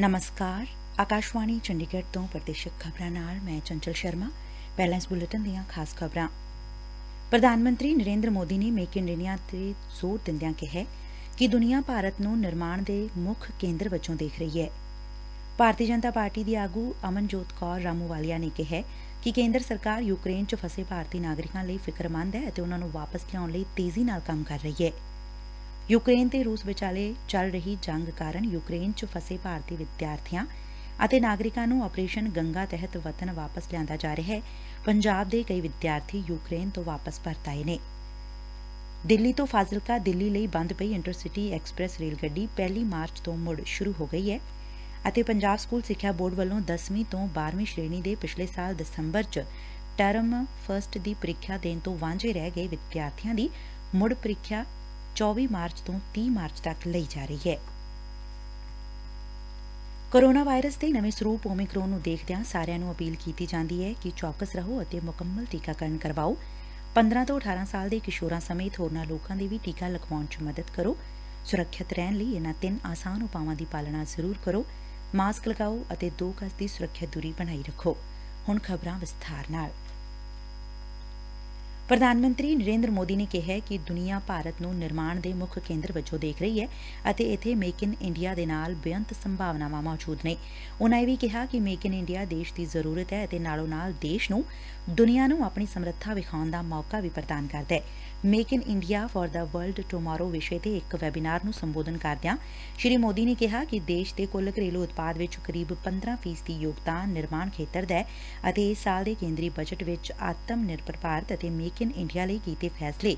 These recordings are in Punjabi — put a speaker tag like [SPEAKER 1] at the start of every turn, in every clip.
[SPEAKER 1] ਨਮਸਕਾਰ। ਆਕਾਸ਼ਵਾਣੀ ਚੰਡੀਗੜ੍ਹ ਤੋਂ ਪ੍ਰਦੇਸ਼ਕ ਖਬਰਾਂ ਨਾਲ ਮੈਂ ਚੰਚਲ ਸ਼ਰਮਾ। ਪਹਿਲਾਂ ਇਸ ਬੁਲੇਟਿਨ ਦੀਆਂ ਖਾਸ ਖਬਰਾਂ। ਪ੍ਰਧਾਨ ਮੰਤਰੀ ਨਰੇਂਦਰ ਮੋਦੀ ਨੇ ਮੇਕ ਇਨ ਇੰਡੀਆ ਤੇ ਜ਼ੋਰ ਦਿੰਦਿਆਂ ਕਿਹੈ ਕਿ ਦੁਨੀਆ ਭਾਰਤ ਨੂੰ ਨਿਰਮਾਣ ਦੇ ਮੁੱਖ ਕੇਂਦਰ ਵਜੋਂ ਦੇਖ ਰਹੀ ਐ। ਭਾਰਤੀ ਜਨਤਾ ਪਾਰਟੀ ਦੀ ਆਗੂ ਅਮਨਜੋਤ ਕੌਰ ਰਾਮੂਵਾਲੀਆ ਨੇ ਕਿਹੈ ਕਿ ਕੇਂਦਰ ਸਰਕਾਰ ਯੂਕਰੇਨ 'ਚ ਫਸੇ ਭਾਰਤੀ ਨਾਗਰਿਕਾਂ ਲਈ ਫਿਕਰਮੰਦ ਐ ਅਤੇ ਉਨੂਾਂ ਨੂੰ ਵਾਪਸ ਲਿਆਉਣ ਲਈ ਤੇਜ਼ੀ ਨਾਲ ਕੰਮ ਕਰ ਰਹੀ ਐ। ਯੂਕਰੇਨ ਤੇ ਰੂਸ ਵਿਚਾਲੇ ਚੱਲ ਰਹੀ ਜੰਗ ਕਾਰਨ ਯੂਕਰੇਨ 'ਚ ਫਸੇ ਭਾਰਤੀ ਵਿਦਿਆਰਥੀਆਂ ਅਤੇ ਨਾਗਰਿਕਾਂ ਨੂੰ ਆਪਰੇਸ਼ਨ ਗੰਗਾ ਤਹਿਤ ਵਤਨ ਵਾਪਸ ਲਿਆਂਦਾ ਜਾ ਰਿਹੈ। ਪੰਜਾਬ ਦੇ ਕਈ ਵਿਦਿਆਰਥੀ ਯੂਕਰੇਨ ਤੋਂ ਵਾਪਸ ਪਰਤ ਆਏ ਨੇ। ਦਿੱਲੀ ਤੋਂ ਫਾਜ਼ਿਲਕਾ ਦਿੱਲੀ ਲਈ ਬੰਦ ਪਈ ਇੰਟਰਸਿਟੀ ਐਕਸਪ੍ਰੈਸ ਰੇਲ ਗੱਡੀ 1 ਮਾਰਚ ਤੋਂ ਮੁੜ ਸ਼ੁਰੂ ਹੋ ਗਈ ਐ ਅਤੇ ਪੰਜਾਬ ਸਕੂਲ ਸਿੱਖਿਆ ਬੋਰਡ ਵੱਲੋਂ 10ਵੀਂ ਤੋਂ 12ਵੀਂ ਸ਼੍ਰੇਣੀ ਦੇ ਪਿਛਲੇ ਸਾਲ ਦਸੰਬਰ 'ਚ ਟਰਮ ਫਸਟ ਦੀ ਪ੍ਰੀਖਿਆ ਦੇਣ ਤੋਂ ਵਾਂਝੇ ਰਹਿ ਗਏ ਵਿਦਿਆਰਥੀਆਂ ਦੀ ਮੁੜ ਪ੍ਰੀਖਿਆ 24 ਮਾਰਚ ਤੋਂ 30 ਮਾਰਚ ਤੱਕ ਲਈ ਜਾ ਰਹੀ ਹੈ। ਕੋਰੋਨਾ ਵਾਇਰਸ ਦੇ ਨਵੇਂ ਸਰੂਪ ਓਮਿਕਰੋਨ ਨੂੰ ਦੇਖਦਿਆਂ ਸਾਰਿਆਂ ਨੂੰ ਅਪੀਲ ਕੀਤੀ ਜਾਂਦੀ ਹੈ ਕਿ ਚੌਕਸ ਰਹੋ ਅਤੇ ਮੁਕੰਮਲ ਟੀਕਾਕਰਨ ਕਰਵਾਓ। 15 ਤੋਂ 18 ਸਾਲ ਦੇ ਕਿਸ਼ੋਰਾਂ ਸਮੇਤ ਹੋਰਨਾਂ ਲੋਕਾਂ ਦੀ ਵੀ ਟੀਕਾ ਲਗਵਾਉਣ 'ਚ ਮਦਦ ਕਰੋ। ਸੁਰੱਖਿਅਤ ਰਹਿਣ ਲਈ ਇਹਨਾਂ 3 ਆਸਾਨ ਉਪਾਵਾਂ ਦੀ ਪਾਲਣਾ ਜ਼ਰੂਰ ਕਰੋ। ਮਾਸਕ ਲਗਾਓ ਅਤੇ 2 ਗਜ਼ ਦੀ ਸੁਰੱਖਿਅਤ ਦੂਰੀ ਬਣਾਈ ਰੱਖੋ। ਹੁਣ ਖਬਰਾਂ ਵਿਸਥਾਰ ਨਾਲ। ਪ੍ਰਧਾਨ ਮੰਤਰੀ ਨਰੇਂਦਰ ਮੋਦੀ ਨੇ ਕਿਹੈ ਕਿ ਦੁਨੀਆ ਭਾਰਤ ਨੂੰ ਨਿਰਮਾਣ ਦੇ ਮੁੱਖ ਕੇਂਦਰ ਵਜੋਂ ਦੇਖ ਰਹੀ ਐ ਅਤੇ ਇੱਥੇ ਮੇਕ ਇਨ ਇੰਡੀਆ ਦੇ ਨਾਲ ਬੇਅੰਤ ਸੰਭਾਵਨਾਵਾਂ ਮੌਜੂਦ ਨੇ। ਉਨਾਂ ਇਹ ਵੀ ਕਿਹਾ ਕਿ ਮੇਕ ਇਨ ਇੰਡੀਆ ਦੇਸ਼ ਦੀ ਜ਼ਰੂਰਤ ਐ ਅਤੇ ਨਾਲੋਂ ਨਾਲ ਦੇਸ਼ ਨੂੰ ਦੁਨੀਆ ਨੂੰ ਆਪਣੀ ਸਮਰੱਥਾ ਵਿਖਾਉਣ ਦਾ ਮੌਕਾ ਵੀ ਪ੍ਰਦਾਨ ਕਰਦਾ ਐ। Make in India for the world tomorrow ਵਿਸ਼ੇ ਤੇ ਇੱਕ ਵੈਬੀਨਾਰ ਨੂੰ ਸੰਬੋਧਨ ਕਰਦਿਆਂ ਸ੍ਰੀ ਮੋਦੀ ਨੇ ਕਿਹਾ ਕਿ ਦੇਸ਼ ਦੇ ਕੁੱਲ ਘਰੇਲੂ ਉਤਪਾਦ ਵਿੱਚ ਕਰੀਬ 15% ਯੋਗਦਾਨ ਨਿਰਮਾਣ ਖੇਤਰ ਦਾ ਐ ਅਤੇ ਇਸ ਸਾਲ ਦੇ ਕੇਂਦਰੀ ਬਜਟ ਵਿੱਚ ਆਤਮ ਨਿਰਭਰ ਭਾਰਤ ਅਤੇ ਮੇਕ ਇਨ ਇੰਡੀਆ ਲਈ ਕੀਤੇ ਫੈਸਲੇ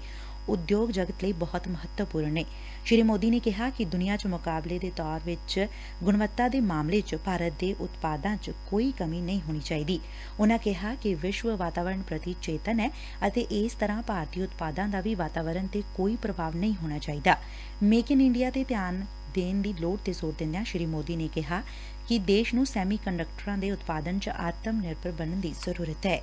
[SPEAKER 1] ਉਦਯੋਗ ਜਗਤ ਲਈ ਬਹੁਤ ਮਹੱਤਵਪੂਰਨ ਨੇ। ਸ੍ਰੀ ਮੋਦੀ ਨੇ ਕਿਹਾ ਕਿ ਦੁਨੀਆ 'ਚ ਮੁਕਾਬਲੇ ਦੇ ਤੌਰ ਵਿੱਚ ਗੁਣਵੱਤਾ ਦੇ ਮਾਮਲੇ 'ਚ ਭਾਰਤ ਦੇ ਉਤਪਾਦਾਂ 'ਚ ਕੋਈ ਕਮੀ ਨਹੀਂ ਹੋਣੀ ਚਾਹੀਦੀ। ਉਨਾਂ ਕਿਹਾ ਕਿ ਵਿਸ਼ਵ ਵਾਤਾਵਰਣ ਪ੍ਰਤੀ ਚੇਤਨ ਹੈ ਅਤੇ ਇਸ ਤਰ੍ਹਾਂ ਭਾਰਤੀ ਉਤਪਾਦਾਂ ਦਾ ਵੀ ਵਾਤਾਵਰਣ ਤੇ ਕੋਈ ਪ੍ਰਭਾਵ ਨਹੀਂ ਹੋਣਾ ਚਾਹੀਦਾ। ਮੇਕ ਇਨ ਇੰਡੀਆ ਤੇ ਧਿਆਨ ਦੇਣ ਦੀ ਲੋੜ ਤੇ ਜ਼ੋਰ ਦਿੰਦਿਆਂ ਸ੍ਰੀ ਮੋਦੀ ਨੇ ਕਿਹਾ ਕਿ ਦੇਸ਼ ਨੂੰ ਸੈਮੀ ਕੰਡਕਟਰਾਂ ਦੇ ਉਤਪਾਦਨ 'ਚ ਆਤਮ ਨਿਰਭਰ ਬਣਨ ਦੀ ਜ਼ਰੂਰਤ ਐ।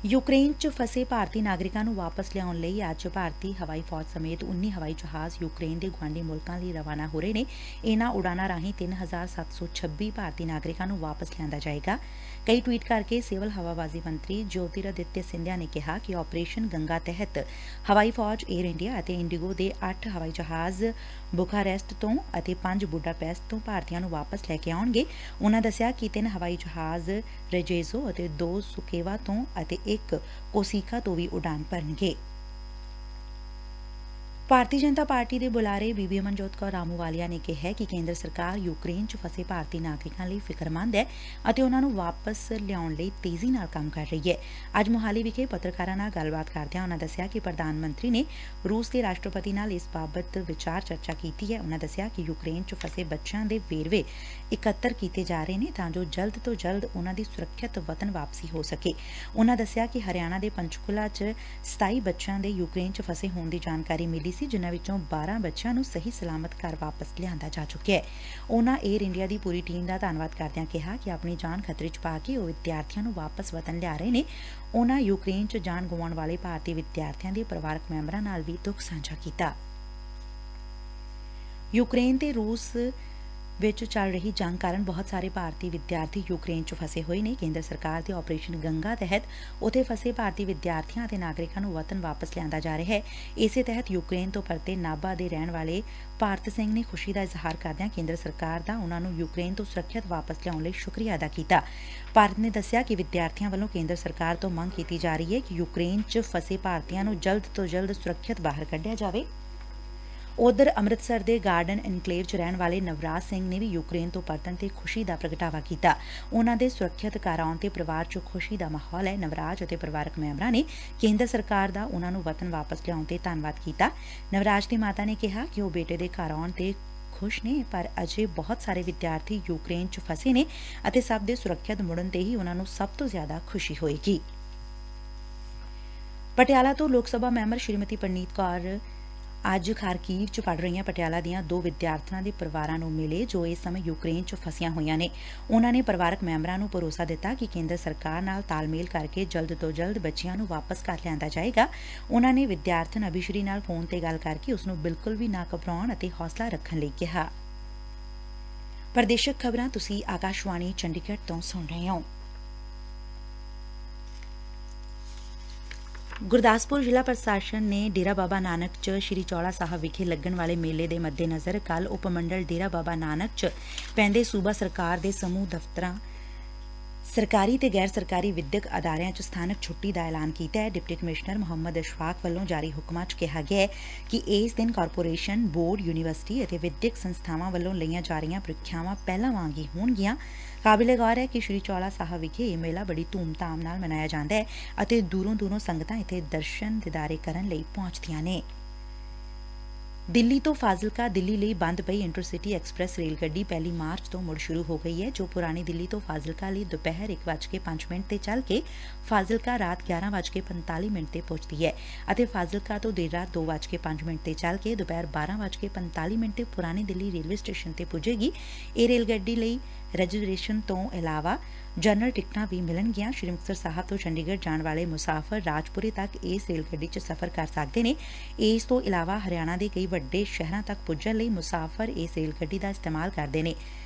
[SPEAKER 1] ਯੂਕਰੇਨ 'ਚ ਫਸੇ ਭਾਰਤੀ ਨਾਗਰਿਕਾਂ ਨੂੰ ਵਾਪਸ ਲਿਆਉਣ ਲਈ ਅੱਜ ਭਾਰਤੀ ਹਵਾਈ ਫੌਜ ਸਮੇਤ 19 ਹਵਾਈ ਜਹਾਜ਼ ਯੂਕਰੇਨ ਦੇ ਗੁਆਂਢੀ ਮੁਲਕਾਂ ਲਈ ਰਵਾਨਾ ਹੋ ਰਹੇ ਨੇ। ਇਨ੍ਹਾਂ ਉਡਾਣਾਂ ਰਾਹੀਂ 3726 ਭਾਰਤੀ ਨਾਗਰਿਕਾਂ ਨੂੰ ਵਾਪਸ ਲਿਆਂਦਾ ਜਾਏਗਾ। ਕਈ ਟਵੀਟ ਕਰਕੇ ਸਿਵਲ ਹਵਾਬਾਜ਼ੀ ਮੰਤਰੀ ਜੋਤਿਰਾਦਿੱਤਿਆ ਸਿੰਧਿਆ ਨੇ ਕਿਹਾ ਕਿ ਆਪਰੇਸ਼ਨ ਗੰਗਾ ਤਹਿਤ ਹਵਾਈ ਫੌਜ ਏਅਰ ਇੰਡੀਆ ਅਤੇ ਇੰਡੀਗੋ ਦੇ 8 ਹਵਾਈ ਜਹਾਜ਼ ਬੁਖਾਰੈਸਟ ਤੋਂ ਅਤੇ 5 ਬੁਡਾਪੈਸਟ ਤੋਂ ਭਾਰਤੀਆਂ ਨੂੰ ਵਾਪਸ ਲੈ ਕੇ ਆਉਣਗੇ। ਉਨਾਂ ਦੱਸਿਆ ਕਿ 3 ਹਵਾਈ ਜਹਾਜ਼ ਰੇਜੇਜ਼ੋ ਅਤੇ 2 ਸੁਕੇਵਾ ਤੋਂ ਅਤੇ 1 ਕੋਸੀਕਾ ਤੋਂ ਵੀ ਉਡਾਨ ਭਰਨਗੇ। ਭਾਰਤੀ ਜਨਤਾ ਪਾਰਟੀ ਦੇ ਬੁਲਾਰੇ ਬੀਬੀ ਅਮਨਜੋਤ ਕੌਰ ਰਾਮੂਵਾਲੀਆ ਨੇ ਕਿਹੈ ਕਿ ਕੇਂਦਰ ਸਰਕਾਰ ਯੂਕਰੇਨ 'ਚ ਫਸੇ ਭਾਰਤੀ ਨਾਗਰਿਕਾਂ ਲਈ ਫਿਕਰਮੰਦ ਐ ਅਤੇ ਉਨੂਾਂ ਨੂੰ ਵਾਪਸ ਲਿਆਉਣ ਲਈ ਤੇਜ਼ੀ ਨਾਲ ਕੰਮ ਕਰ ਰਹੀ ਐ। ਅੱਜ ਮੁਹਾਲੀ ਵਿਖੇ ਪੱਤਰਕਾਰਾਂ ਨਾਲ ਗੱਲਬਾਤ ਕਰਦਿਆਂ ਉਨੂਾਂ ਦੱਸਿਆ ਕਿ ਪ੍ਰਧਾਨ ਮੰਤਰੀ ਨੇ ਰੂਸ ਦੇ ਰਾਸ਼ਟਰਪਤੀ ਨਾਲ ਇਸ ਬਾਬਤ ਵਿਚਾਰ ਚਰਚਾ ਕੀਤੀ ਐ। ਉਨੂਾਂ ਦੱਸਿਆ ਕਿ ਯੂਕਰੇਨ 'ਚ ਫਸੇ ਬੱਚਿਆਂ ਦੇ ਵੇਰਵੇ ਇਕੱਤਰ ਕੀਤੇ ਜਾ ਰਹੇ ਨੇ ਤਾਂ ਜੋ ਜਲਦ ਤੋਂ ਜਲਦ ਉਨੂਾਂ ਦੀ ਸੁਰੱਖਿਅਤ ਵਤਨ ਵਾਪਸੀ ਹੋ ਸਕੇ। ਉਨੂਾਂ ਦੱਸਿਆ ਕਿ ਹਰਿਆਣਾ ਦੇ ਪੰਚਕੂਲਾ 'ਚ 27 ਬੱਚਿਆਂ ਦੇ ਯੂਕਰੇਨ 'ਚ ਫਸੇ ਹੋਣ ਦੀ ਜਾਣਕਾਰੀ ਮਿਲੀ ਸੀ, ਜਿਨ੍ਹਾਂ ਵਿੱਚੋਂ 12 ਬੱਚਿਆਂ ਨੂੰ ਸਹੀ ਸਲਾਮਤ ਘਰ ਵਾਪਸ ਲਿਆਂਦਾ ਜਾ ਚੁੱਕਿਆ ਹੈ। ਉਨ੍ਹਾਂ ਏਅਰ ਇੰਡੀਆ ਦੀ ਪੂਰੀ ਟੀਮ ਦਾ ਧੰਨਵਾਦ ਕਰਦਿਆਂ ਕਿਹਾ ਕਿ ਆਪਣੀ ਜਾਨ ਖਤਰੇ 'ਚ ਪਾ ਕੇ ਉਹ ਵਿਦਿਆਰਥੀਆਂ ਨੂੰ ਵਾਪਸ ਵਤਨ ਲਿਆ ਰਹੇ ਨੇ। ਉਨ੍ਹਾਂ ਯੂਕਰੇਨ 'ਚ ਜਾਨ ਗੁਆਉਣ ਵਾਲੇ ਭਾਰਤੀ ਵਿਦਿਆਰਥੀਆਂ ਦੇ ਪਰਿਵਾਰਕ ਮੈਂਬਰਾਂ ਨਾਲ ਵੀ ਦੁੱਖ ਸਾਂਝਾ ਕੀਤਾ। ਯੂਕਰੇਨ ਤੇ ਰੂਸ ਵਿੱਚ ਚੱਲ ਰਹੀ ਜੰਗ ਕਾਰਨ ਬਹੁਤ ਸਾਰੇ ਭਾਰਤੀ ਵਿਦਿਆਰਥੀ ਯੂਕਰੇਨ 'ਚ ਫਸੇ ਹੋਏ ਨੇ। ਕੇਂਦਰ ਸਰਕਾਰ ਦੇ ਆਪਰੇਸ਼ਨ ਗੰਗਾ ਤਹਿਤ ਉੱਥੇ ਫਸੇ ਭਾਰਤੀ ਵਿਦਿਆਰਥੀਆਂ ਅਤੇ ਨਾਗਰਿਕਾਂ ਨੂੰ ਵਤਨ ਵਾਪਸ ਲਿਆਂਦਾ ਜਾ ਰਿਹਾ ਹੈ। ਇਸੇ ਤਹਿਤ ਯੂਕਰੇਨ ਤੋਂ ਪਰਤੇ ਨਾਭਾ ਦੇ ਰਹਿਣ ਵਾਲੇ ਭਾਰਤ ਸਿੰਘ ਨੇ ਖੁਸ਼ੀ ਦਾ ਇਜ਼ਹਾਰ ਕਰਦਿਆਂ ਕੇਂਦਰ ਸਰਕਾਰ ਦਾ ਉਨੂਾਂ ਨੂੰ ਯੂਕਰੇਨ ਤੋਂ ਸੁਰੱਖਿਅਤ ਵਾਪਸ ਲਿਆਉਣ ਲਈ ਸ਼ੁਕਰੀਆ ਅਦਾ ਕੀਤਾ। ਭਾਰਤ ਨੇ ਦੱਸਿਆ ਕਿ ਵਿਦਿਆਰਥੀਆਂ ਵੱਲੋਂ ਕੇਂਦਰ ਸਰਕਾਰ ਤੋਂ ਮੰਗ ਕੀਤੀ ਜਾ ਰਹੀ ਹੈ ਕਿ ਯੂਕਰੇਨ 'ਚ ਫਸੇ ਭਾਰਤੀਆਂ ਨੂੰ ਜਲਦ ਤੋਂ ਜਲਦ ਸੁਰੱਖਿਅਤ ਬਾਹਰ ਕੱਢਿਆ ਜਾਵੇ। ਉਧਰ ਅੰਮ੍ਰਿਤਸਰ ਦੇ ਗਾਰਡਨ ਇਨਕਲੇਵ 'ਚ ਰਹਿਣ ਵਾਲੇ ਨਵਰਾਜ ਸਿੰਘ ਨੇ ਵੀ ਯੂਕਰੇਨ ਤੋਂ ਪਰਤਣ ਤੇ ਖੁਸ਼ੀ ਦਾ ਪ੍ਰਗਟਾਵਾ ਕੀਤਾ। ਉਨੂਾਂ ਦੇ ਸੁਰੱਖਿਅਤ ਘਰ ਆਉਣ ਤੇ ਪਰਿਵਾਰ 'ਚ ਖੁਸ਼ੀ ਦਾ ਮਾਹੌਲ ਹੈ। ਨਵਰਾਜ ਅਤੇ ਪਰਿਵਾਰਕ ਮੈਂਬਰਾਂ ਨੇ ਕੇਂਦਰ ਸਰਕਾਰ ਦਾ ਉਨੂਾਂ ਨੂੰ ਵਤਨ ਵਾਪਸ ਲਿਆਉਣ ਤੇ ਧੰਨਵਾਦ ਕੀਤਾ। ਨਵਰਾਜ ਦੀ ਮਾਤਾ ਨੇ ਕਿਹਾ ਕਿ ਉਹ ਬੇਟੇ ਦੇ ਘਰ ਆਉਣ ਤੇ ਖੁਸ਼ ਨੇ, ਪਰ ਅਜੇ ਬਹੁਤ ਸਾਰੇ ਵਿਦਿਆਰਥੀ ਯੂਕਰੇਨ 'ਚ ਫਸੇ ਨੇ ਅਤੇ ਸਭ ਦੇ ਸੁਰੱਖਿਅਤ ਮੁੜਨ ਤੇ ਹੀ ਉਨੂਾਂ ਨੂੰ ਸਭ ਤੋਂ ਜ਼ਿਆਦਾ ਖੁਸ਼ੀ ਹੋਏਗੀ। ਪਟਿਆਲਾ ਤੋਂ ਲੋਕ ਸਭਾ ਮੈਂਬਰ ਸ਼੍ਰੀਮਤੀ ਪਰਨੀਤ ਕੌਰ ਅੱਜ ਖਾਰਕੀਵ 'ਚ ਪੜ ਰਹੀਆਂ ਪਟਿਆਲਾ ਦੀਆਂ 2 ਵਿਦਿਆਰਥਣਾਂ ਦੇ ਪਰਿਵਾਰਾਂ ਨੂੰ ਮਿਲੇ ਜੋ ਇਸ ਸਮੇਂ ਯੂਕਰੇਨ 'ਚ ਫਸੀਆਂ ਹੋਈਆਂ ਨੇ। ਉਨੂਾਂ ਨੇ ਪਰਿਵਾਰਕ ਮੈਂਬਰਾਂ ਨੂੰ ਭਰੋਸਾ ਦਿੱਤਾ ਕਿ ਕੇਂਦਰ ਸਰਕਾਰ ਨਾਲ ਤਾਲਮੇਲ ਕਰਕੇ ਜਲਦ ਤੋਂ ਜਲਦ ਬੱਚਿਆਂ ਨੂੰ ਵਾਪਸ ਘਰ ਲਿਆਂਦਾ ਜਾਏਗਾ। ਉਨੂਾਂ ਨੇ ਵਿਦਿਆਰਥਣ ਅਭਿਸ਼ਰੀ ਨਾਲ ਫੋਨ ਤੇ ਗੱਲ ਕਰਕੇ ਉਸ ਨੂੰ ਬਿਲਕੁਲ ਵੀ ਨਾ ਘਬਰਾਉਣ ਅਤੇ ਹੌਸਲਾ ਰੱਖਣ ਲਈ ਕਿਹਾ। ਪ੍ਰਦੇਸ਼ਕ ਖਬਰਾਂ ਤੁਸੀਂ ਆਕਾਸ਼ਵਾਣੀ ਚੰਡੀਗੜ੍ਹ ਤੋਂ ਸੁਣ ਰਹੇ ਹੋ। ਗੁਰਦਾਸਪੁਰ ਜ਼ਿਲ੍ਹਾ ਪ੍ਰਸ਼ਾਸਨ ਨੇ ਡੇਰਾ ਬਾਬਾ ਨਾਨਕ ਚ ਸ੍ਰੀ ਚੌਲਾ ਸਾਹਿਬ ਵਿਖੇ ਲੱਗਣ ਵਾਲੇ ਮੇਲੇ ਦੇ ਮੱਦੇਨਜ਼ਰ ਕੱਲ੍ਹ ਉਪ ਮੰਡਲ ਡੇਰਾ ਬਾਬਾ ਨਾਨਕ ਚ ਪੈਂਦੇ ਸੂਬਾ ਸਰਕਾਰ ਦੇ ਸਮੂਹ ਦਫ਼ਤਰਾਂ, ਸਰਕਾਰੀ ਤੇ ਗੈਰ ਸਰਕਾਰੀ ਵਿਦਿਅਕ ਅਦਾਰਿਆਂ ਚ ਸਥਾਨਕ ਛੁੱਟੀ ਦਾ ਐਲਾਨ ਕੀਤਾ ਹੈ। ਡਿਪਟੀ ਕਮਿਸ਼ਨਰ ਮੁਹੰਮਦ ਅਸ਼ਫਾਕ ਵੱਲੋਂ ਜਾਰੀ ਹੁਕਮਾਂ ਚ ਕਿਹਾ ਗਿਆ ਹੈ ਕਿ ਇਸ ਦਿਨ ਕਾਰਪੋਰੇਸ਼ਨ, ਬੋਰਡ, ਯੂਨੀਵਰਸਿਟੀ ਅਤੇ ਵਿਦਿਅਕ ਸੰਸਥਾਵਾਂ ਵੱਲੋਂ ਲਈਆਂ ਜਾ ਰਹੀਆਂ ਪ੍ਰੀਖਿਆਵਾਂ ਪਹਿਲਾਂ ਵਾਂਗ ਹੀ ਹੋਣਗੀਆਂ। ਕਾਬਿਲੇ ਗੌਰ ਹੈ ਕਿ ਸ੍ਰੀ ਚੌਲਾ ਸਾਹਿਬ ਵਿਖੇ ਇਹ ਮੇਲਾ ਬੜੀ ਧੂਮਧਾਮ ਨਾਲ ਮਨਾਇਆ ਜਾਂਦਾ ਹੈ ਅਤੇ ਦੂਰੋਂ ਸੰਗਤਾਂ ਇੱਥੇ ਦਰਸ਼ਨ ਦਿਦਾਰੇ ਕਰਨ ਲਈ ਪਹੁੰਚਦੀਆਂ ਨੇ। ਦਿੱਲੀ ਤੋਂ ਫਾਜ਼ਿਲਕਾ ਦਿੱਲੀ ਲਈ ਬੰਦ ਪਈ ਇੰਟਰਸਿਟੀ ਐਕਸਪ੍ਰੈਸ ਰੇਲ ਗੱਡੀ 1 ਮਾਰਚ ਤੋਂ ਮੁੜ ਸ਼ੁਰੂ ਹੋ ਗਈ ਹੈ, ਜੋ ਪੁਰਾਣੀ ਦਿੱਲੀ ਤੋਂ ਫਾਜ਼ਿਲਕਾ ਲਈ ਦੁਪਹਿਰ 1:05 ਤੇ ਚੱਲ ਕੇ ਫਾਜ਼ਿਲਕਾ ਰਾਤ 11:45 ਤੇ ਪਹੁੰਚਦੀ ਹੈ ਅਤੇ ਫਾਜ਼ਿਲਕਾ ਤੋਂ ਦੇਰ ਰਾਤ 2:05 ਤੇ ਚੱਲ ਕੇ ਦੁਪਹਿਰ 12:45 ਤੇ ਪੁਰਾਣੀ ਦਿੱਲੀ ਰੇਲਵੇ ਸਟੇਸ਼ਨ ਤੇ ਪੁੱਜੇਗੀ। ਇਹ ਰੇਲ ਗੱਡੀ ਲਈ ਰੈਜ਼ਰਵੇਸ਼ਨ ਤੋਂ ਇਲਾਵਾ ਜਨਰਲ ਟਿਕਟਾਂ ਵੀ ਮਿਲਣਗੀਆਂ। ਸ੍ਰੀ ਮੁਕਤਸਰ ਸਾਹਿਬ ਤੋਂ ਚੰਡੀਗੜ੍ਹ ਜਾਣ ਵਾਲੇ ਮੁਸਾਫ਼ਰ ਰਾਜਪੁਰੇ ਤੱਕ ਇਸ ਰੇਲ ਗੱਡੀ 'ਚ ਸਫ਼ਰ ਕਰ ਸਕਦੇ ਨੇ। ਇਸ ਤੋਂ ਇਲਾਵਾ ਹਰਿਆਣਾ ਦੇ ਕਈ ਵੱਡੇ ਸ਼ਹਿਰਾਂ ਤੱਕ ਪੁੱਜਣ ਲਈ ਮੁਸਾਫ਼ਰ ਇਸ ਰੇਲ ਗੱਡੀ ਦਾ ਇਸਤੇਮਾਲ ਕਰਦੇ ਨੇ।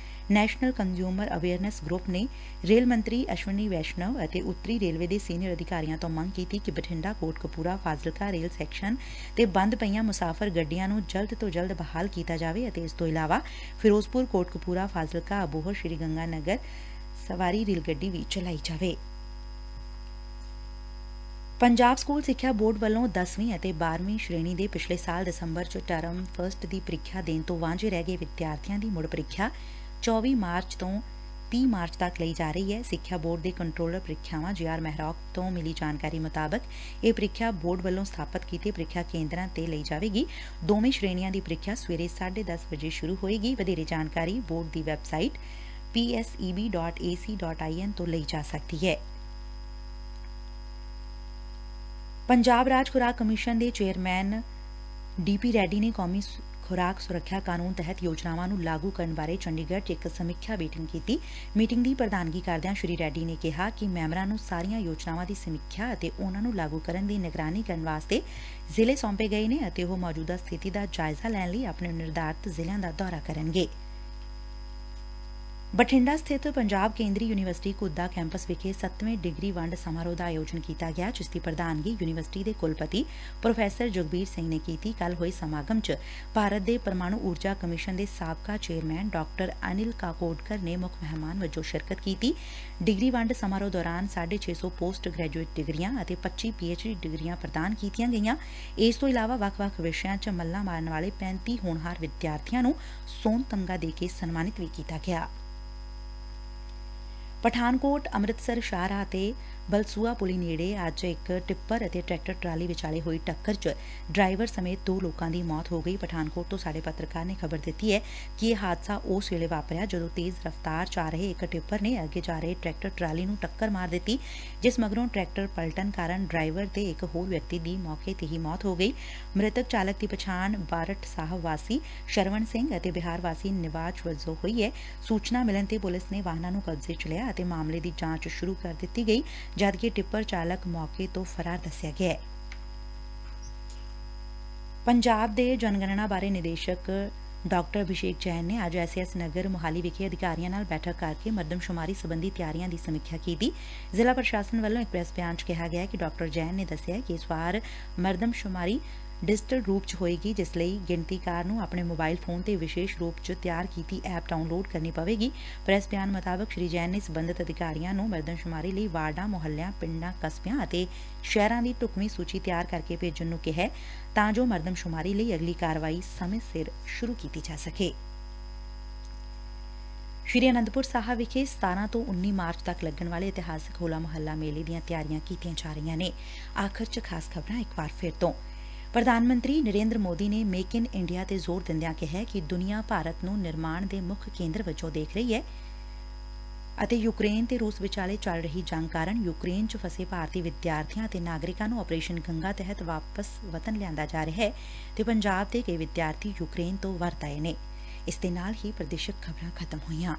[SPEAKER 1] ਨੈਸ਼ਨਲ ਕੰਜ਼ਿਊਮਰ ਅਵੇਅਰਨੈਸ ਗਰੁੱਪ ਨੇ ਰੇਲ ਮੰਤਰੀ ਅਸ਼ਵਨੀ ਵੈਸ਼ਨਵ ਅਤੇ ਉੱਤਰੀ ਰੇਲਵੇ ਦੇ ਸੀਨੀਅਰ ਅਧਿਕਾਰੀਆਂ ਤੋਂ ਮੰਗ ਕੀਤੀ ਕਿ ਬਠਿੰਡਾ, ਕੋਟਕਪੂਰਾ, ਫਾਜ਼ਿਲਕਾ ਰੇਲ ਸੈਕਸ਼ਨ ਤੇ ਬੰਦ ਪਈਆਂ ਮੁਸਾਫ਼ਰ ਗੱਡੀਆਂ ਨੂੰ ਜਲਦ ਤੋਂ ਜਲਦ ਬਹਾਲ ਕੀਤਾ ਜਾਵੇ ਅਤੇ ਇਸ ਤੋਂ ਇਲਾਵਾ ਫਿਰੋਜ਼ਪੁਰ, ਕੋਟਕਪੂਰਾ, ਫਾਜ਼ਿਲਕਾ, ਅਬੋਹਰ, ਸ੍ਰੀ ਗੰਗਾ ਨਗਰ ਸਵਾਰੀ ਰੇਲ ਗੱਡੀ ਵੀ ਚਲਾਈ ਜਾਵੇ। ਪੰਜਾਬ ਸਕੂਲ ਸਿੱਖਿਆ ਬੋਰਡ ਵੱਲੋਂ 10ਵੀਂ ਅਤੇ 12ਵੀਂ ਸ਼੍ਰੇਣੀ ਦੇ ਪਿਛਲੇ ਸਾਲ ਦਸੰਬਰ 'ਚ ਟਰਮ ਫਸਟ ਦੀ ਪ੍ਰੀਖਿਆ ਦੇਣ ਤੋਂ ਵਾਂਝੇ ਰਹਿ ਗਏ ਵਿਦਿਆਰਥੀਆਂ ਦੀ ਮੁੜ ਪ੍ਰੀਖਿਆ 24 ਮਾਰਚ ਤੋਂ 30 ਮਾਰਚ ਤੱਕ ਲਈ ਜਾ ਰਹੀ ਹੈ। ਸਿੱਖਿਆ ਬੋਰਡ ਦੇ ਕੰਟਰੋਲਰ ਪ੍ਰੀਖਿਆਵਾਂ JR ਮਹਿਰੌਕ ਤੋਂ ਮਿਲੀ ਜਾਣਕਾਰੀ ਮੁਤਾਬਕ ਇਹ ਪ੍ਰੀਖਿਆ ਬੋਰਡ ਵੱਲੋਂ ਸਥਾਪਤ ਕੀਤੇ ਪ੍ਰੀਖਿਆ ਕੇਂਦਰਾਂ ਤੇ ਲਈ ਜਾਵੇਗੀ। ਦੋਵੇਂ ਸ਼੍ਰੇਣੀਆਂ ਦੀ ਪ੍ਰੀਖਿਆ ਸਵੇਰੇ 10:30 ਵਜੇ ਸ਼ੁਰੂ ਹੋਏਗੀ। ਵਧੇਰੇ ਜਾਣਕਾਰੀ ਬੋਰਡ ਦੀ ਵੈਬਸਾਈਟ pseb.ac.in ਤੋਂ ਲਈ ਜਾ ਸਕਦੀ ਹੈ। ਪੰਜਾਬ ਰਾਜ ਖੁਰਾਕ ਕਮਿਸ਼ਨ ਦੇ ਚੇਅਰਮੈਨ DP ਰੈਡੀ ਨੇ ਕੌਮੀ ਖੁਰਾਕ ਸੁਰੱਖਿਆ ਕਾਨੂੰਨ ਤਹਿਤ ਯੋਜਨਾਵਾਂ ਨੂੰ ਲਾਗੂ ਕਰਨ ਬਾਰੇ ਚੰਡੀਗੜ੍ਹ 'ਚ ਇੱਕ ਸਮੀਖਿਆ ਮੀਟਿੰਗ ਕੀਤੀ। ਮੀਟਿੰਗ ਦੀ ਪ੍ਰਧਾਨਗੀ ਕਰਦਿਆਂ ਸ੍ਰੀ ਰੈਡੀ ਨੇ ਕਿਹਾ ਕਿ ਮੈਂਬਰਾਂ ਨੂੰ ਸਾਰੀਆਂ ਯੋਜਨਾਵਾਂ ਦੀ ਸਮੀਖਿਆ ਅਤੇ ਉਨ੍ਹਾਂ ਨੂੰ ਲਾਗੂ ਕਰਨ ਦੀ ਨਿਗਰਾਨੀ ਕਰਨ ਵਾਸਤੇ ਜ਼ਿਲ੍ਹੇ ਸੌਂਪੇ ਗਏ ਨੇ ਅਤੇ ਉਹ ਮੌਜੂਦਾ ਸਥਿਤੀ ਦਾ ਜਾਇਜ਼ਾ ਲੈਣ ਲਈ ਆਪਣੇ ਨਿਰਧਾਰਤ ਜ਼ਿਲ੍ਹਿਆਂ ਦਾ ਦੌਰਾ ਕਰਨਗੇ। ਬਠਿੰਡਾ ਸਥਿਤ ਪੰਜਾਬ ਕੇਂਦਰੀ ਯੂਨੀਵਰਸਿਟੀ ਘੁੱਦਾ ਕੈਂਪਸ ਵਿਖੇ 7ਵੇਂ ਡਿਗਰੀ ਵੰਡ ਸਮਾਰੋਹ ਦਾ ਆਯੋਜਨ ਕੀਤਾ ਗਿਆ, ਜਿਸ ਦੀ ਪ੍ਰਧਾਨਗੀ ਯੂਨੀਵਰਸਿਟੀ ਦੇ ਕੁਲਪਤੀ ਪ੍ਰੋਫੈਸਰ ਜਗਬੀਰ ਸਿੰਘ ਨੇ ਕੀਤੀ। ਕੱਲ੍ਹ ਹੋਏ ਸਮਾਗਮ 'ਚ ਭਾਰਤ ਦੇ ਪਰਮਾਣੂ ਊਰਜਾ ਕਮਿਸ਼ਨ ਦੇ ਸਾਬਕਾ ਚੇਅਰਮੈਨ ਡਾਕਟਰ ਅਨਿਲ ਕਾਕੋਡਕਰ ਨੇ ਮੁੱਖ ਮਹਿਮਾਨ ਵਜੋਂ ਸ਼ਿਰਕਤ ਕੀਤੀ। ਡਿਗਰੀ ਵੰਡ ਸਮਾਰੋਹ ਦੌਰਾਨ 650 ਪੋਸਟ ਗ੍ਰੈਜੂਏਟ ਡਿਗਰੀਆਂ ਅਤੇ 25 PhD ਡਿਗਰੀਆਂ ਪ੍ਰਦਾਨ ਕੀਤੀਆਂ ਗਈਆਂ। ਇਸ ਤੋਂ ਇਲਾਵਾ ਵੱਖ-ਵੱਖ ਵਿਸ਼ਿਆਂ 'ਚ ਮੱਲਾਂ ਮਾਰਨ ਵਾਲੇ 35 ਹੋਣਹਾਰ ਵਿਦਿਆਰਥੀਆਂ ਨੂੰ ਸੋਨ ਤਮਗਾ ਦੇ ਕੇ ਸਨਮਾਨਿਤ ਵੀ ਕੀਤਾ ਗਿਆ। ਪਠਾਨਕੋਟ ਅੰਮ੍ਰਿਤਸਰ ਸ਼ਾਹਰਾਹ ਤੇ ਬਲਸੂਆ ਪੁਲੀ ਨੇੜੇ ਅੱਜ ਇੱਕ ਟਿੱਪਰ ਅਤੇ ਟਰੈਕਟਰ ਟਰਾਲੀ ਵਿਚਾਲੇ ਹੋਈ ਟੱਕਰ 'ਚ ਡਰਾਈਵਰ ਸਮੇਤ 2 ਲੋਕਾਂ ਦੀ ਮੌਤ ਹੋ ਗਈ। ਪਠਾਨਕੋਟ ਤੋਂ ਸਾਡੇ ਪੱਤਰਕਾਰ ਨੇ ਖਬਰ ਦਿੱਤੀ ਹੈ ਕਿ ਇਹ ਹਾਦਸਾ ਉਸ ਵੇਲੇ ਵਾਪਰਿਆ ਜਦੋਂ ਤੇਜ਼ ਰਫ਼ਤਾਰ 'ਚ ਆ ਰਹੇ ਇੱਕ ਟਿੱਪਰ ਨੇ ਅੱਗੇ ਜਾ ਰਹੇ ਟਰੈਕਟਰ ਟਰਾਲੀ ਨੂੰ ਟੱਕਰ ਮਾਰ ਦਿੱਤੀ, ਜਿਸ ਮਗਰੋਂ ਟਰੈਕਟਰ ਪਲਟਣ ਕਾਰਨ ਡਰਾਈਵਰ ਤੇ ਇੱਕ ਹੋਰ ਵਿਅਕਤੀ ਦੀ ਮੌਕੇ ਤੇ ਹੀ ਮੌਤ ਹੋ ਗਈ। ਮ੍ਰਿਤਕ ਚਾਲਕ ਦੀ ਪਛਾਣ ਬਾਰਠ ਸਾਹਿਬ ਵਾਸੀ ਸ਼ਰਵਣ ਸਿੰਘ ਅਤੇ ਬਿਹਾਰ ਵਾਸੀ ਨਿਵਾਜ ਵਜੋਂ ਹੋਈ ਹੈ। ਸੂਚਨਾ ਮਿਲਣ ਤੇ ਪੁਲਿਸ ਨੇ ਵਾਹਨਾਂ ਨੂੰ ਕਬਜ਼ੇ 'ਚ ਲਿਆ ਅਤੇ ਮਾਮਲੇ ਦੀ ਜਾਂਚ ਸ਼ੁਰੂ ਕਰ ਦਿੱਤੀ ਗਈ, ਜਦਕਿ ਟਿੱਪਰ ਚਾਲਕ ਮੌਕੇ ਤੋਂ ਫਰਾਰ ਦੱਸਿਆ ਗਿਆ ਹੈ। ਪੰਜਾਬ ਦੇ ਜਨਗਣਨਾ ਬਾਰੇ ਨਿਦੇਸ਼ਕ ਡਾਕਟਰ ਅਭਿਸ਼ੇਕ ਜੈਨ ਨੇ ਅੱਜ ਐਸਐਸ ਨਗਰ ਮੁਹਾਲੀ ਵਿਖੇ ਅਧਿਕਾਰੀਆਂ ਨਾਲ ਬੈਠਕ ਕਰਕੇ ਮਰਦਮਸ਼ੁਮਾਰੀ ਸੰਬੰਧੀ ਤਿਆਰੀਆਂ ਦੀ ਸਮੀਖਿਆ ਕੀਤੀ। ਜ਼ਿਲ੍ਹਾ ਪ੍ਰਸ਼ਾਸਨ ਵੱਲੋਂ ਇੱਕ ਪ੍ਰੈਸ ਬਿਆਨ 'ਚ ਕਿਹਾ ਗਿਆ ਕਿ ਡਾਕਟਰ ਜੈਨ ਨੇ ਦੱਸਿਆ ਕਿ ਇਸ ਵਾਰ ਮਰਦਮਸ਼ੁਮਾਰੀ ਡਿਜੀਟਲ ਰੂਪ 'ਚ ਹੋਏਗੀ, ਜਿਸ ਲਈ ਗਿਣਤੀਕਾਰ ਨੂੰ ਆਪਣੇ ਮੋਬਾਈਲ ਫੋਨ ਤੇ ਵਿਸ਼ੇਸ਼ ਰੂਪ 'ਚ ਤਿਆਰ ਕੀਤੀ ਐਪ ਡਾਊਨਲੋਡ ਕਰਨੀ ਪਵੇਗੀ। ਪ੍ਰੈਸ ਬਿਆਨ ਮੁਤਾਬਕ ਸ਼੍ਰੀ ਜੈਨ ਨੇ ਸਬੰਧਤ ਅਧਿਕਾਰੀਆਂ ਨੂੰ ਮਰਦਮਸ਼ੁਮਾਰੀ ਲਈ ਵਾਰਡਾਂ, ਮੁਹੱਲਿਆਂ, ਪਿੰਡਾਂ, ਕਸਬਿਆਂ ਅਤੇ ਸ਼ਹਿਰਾਂ ਦੀ ਢੁਕਵੀਂ ਸੂਚੀ ਤਿਆਰ ਕਰਕੇ ਭੇਜਣ ਨੂੰ ਕਿਹਾ, ਤਾਂ ਜੋ ਮਰਦਮਸ਼ੁਮਾਰੀ ਲਈ ਅਗਲੀ ਕਾਰਵਾਈ ਸਮੇਂ ਸਿਰ ਸ਼ੁਰੂ ਕੀਤੀ ਜਾ ਸਕੇ। ਸ਼੍ਰੀ ਅਨੰਦਪੁਰ ਸਾਹਿਬ ਵਿਖੇ 17 ਤੋਂ 19 ਮਾਰਚ ਤੱਕ ਲੱਗਣ ਵਾਲੇ ਇਤਿਹਾਸਕ ਹੋਲਾ ਮੁਹੱਲਾ ਮੇਲੇ ਦੀਆਂ ਤਿਆਰੀਆਂ ਕੀਤੀਆਂ ਜਾ ਰਹੀਆਂ ਨੇ। ਆਖਰ 'ਚ ਖਾਸ ਖਬਰਾਂ ਇੱਕ ਵਾਰ ਫਿਰ ਤੋਂ। ਪ੍ਰਧਾਨ ਮੰਤਰੀ ਨਰਿੰਦਰ ਮੋਦੀ ਨੇ ਮੇਕ ਇਨ ਇੰਡੀਆ ਤੇ ਜ਼ੋਰ ਦਿੰਦਿਆਂ ਕਿਹਾ ਕਿ ਦੁਨੀਆ ਭਾਰਤ ਨੂੰ ਨਿਰਮਾਣ ਦੇ ਮੁੱਖ ਕੇਂਦਰ ਵਜੋਂ ਦੇਖ ਰਹੀ ਹੈ ਅਤੇ ਯੂਕਰੇਨ ਤੇ ਰੂਸ ਵਿਚਾਲੇ ਚੱਲ ਰਹੀ ਜੰਗ ਕਾਰਨ ਯੂਕਰੇਨ 'ਚ ਫਸੇ ਭਾਰਤੀ ਵਿਦਿਆਰਥੀਆਂ ਅਤੇ ਨਾਗਰਿਕਾਂ ਨੂੰ ਆਪਰੇਸ਼ਨ ਗੰਗਾ ਤਹਿਤ ਵਾਪਸ ਵਤਨ ਲਿਆਂਦਾ ਜਾ ਰਿਹਾ ਹੈ ਤੇ ਪੰਜਾਬ ਦੇ ਕਈ ਵਿਦਿਆਰਥੀ ਯੂਕਰੇਨ ਤੋਂ ਪਰਤ ਆਏ ਨੇ। ਇਸ ਦੇ ਨਾਲ ਹੀ ਪ੍ਰਦੇਸ਼ਕ ਖਬਰਾਂ ਖਤਮ ਹੋਈਆਂ।